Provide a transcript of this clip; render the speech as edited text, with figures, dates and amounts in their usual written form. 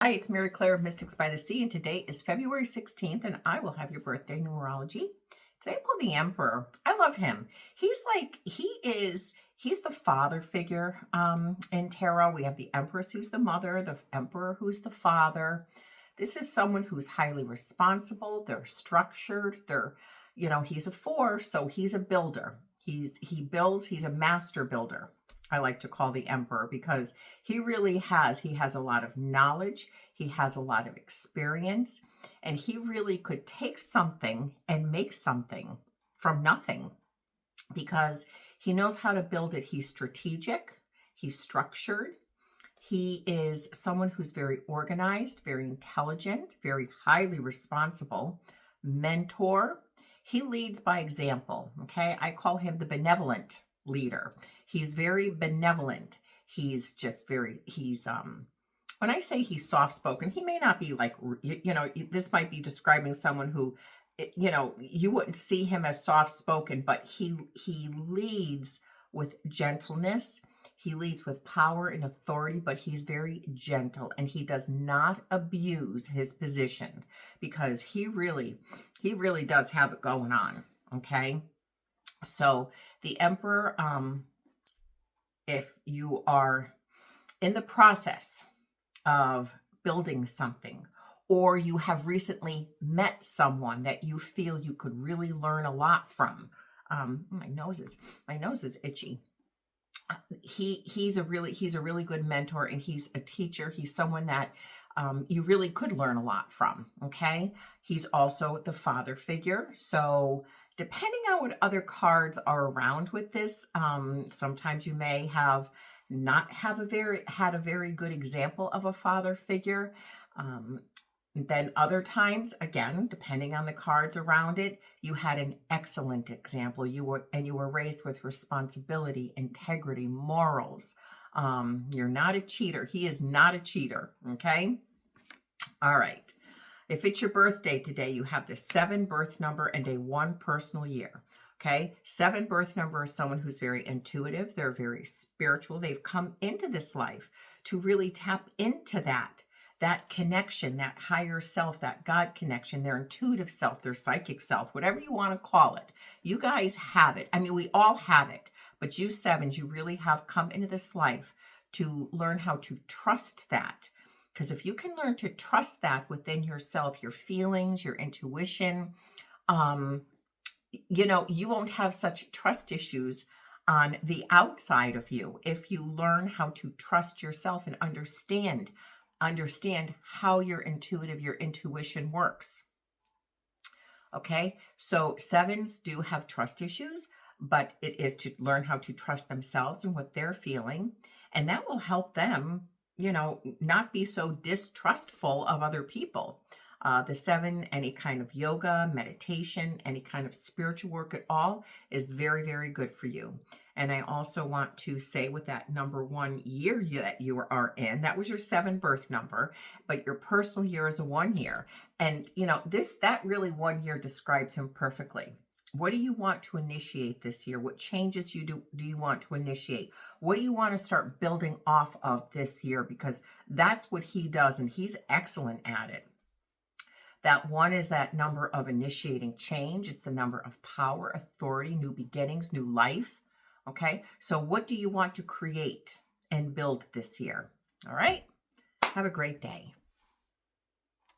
Hi, it's Mary Clare of Mystics by the Sea, and today is February 16th, and I will have your birthday numerology. Today I pull the Emperor. I love him. He's the father figure in tarot. We have the Empress, who's the mother, the Emperor, who's the father. This is someone who's highly responsible. They're structured. He's a 4, so he's a builder. He builds. He's a master builder. I like to call the Emperor because he has a lot of knowledge, he has a lot of experience, and he really could take something and make something from nothing because he knows how to build it. He's strategic, he's structured, he is someone who's very organized, very intelligent, very highly responsible, mentor. He leads by example, okay? I call him the benevolent leader. He's very benevolent. When I say he's soft-spoken, he may not be like, this might be describing someone who, you wouldn't see him as soft-spoken, but he leads with gentleness. He leads with power and authority, but he's very gentle, and he does not abuse his position because he really does have it going on, okay? So the Emperor, if you are in the process of building something, or you have recently met someone that you feel you could really learn a lot from, my nose is itchy. He's a really good mentor, and he's a teacher. He's someone that you really could learn a lot from. Okay, he's also the father figure. So depending on what other cards are around with this, sometimes you may have not had a very good example of a father figure. Then other times, again, depending on the cards around it, you had an excellent example. You were raised with responsibility, integrity, morals. You're not a cheater. He is not a cheater. Okay. All right. If it's your birthday today, you have the 7 birth number and a 1 personal year. Okay. 7 birth number is someone who's very intuitive. They're very spiritual. They've come into this life to really tap into that connection, that higher self, that God connection, their intuitive self, their psychic self, whatever you want to call it. You guys have it. I mean, we all have it, but you 7s, you really have come into this life to learn how to trust that. Because if you can learn to trust that within yourself, your feelings, your intuition, you won't have such trust issues on the outside of you if you learn how to trust yourself and understand how your intuition works. Okay, so 7s do have trust issues, but it is to learn how to trust themselves and what they're feeling, and that will help them, not be so distrustful of other people. The 7, any kind of yoga, meditation, any kind of spiritual work at all is very, very good for you. And I also want to say with that number 1 year that you are in, that was your 7 birth number, but your personal year is a 1 year. And, that really 1 year describes him perfectly. What do you want to initiate this year? What changes do you want to initiate? What do you want to start building off of this year? Because that's what he does, and he's excellent at it. That 1 is that number of initiating change. It's the number of power, authority, new beginnings, new life. Okay, so what do you want to create and build this year? All right, have a great day.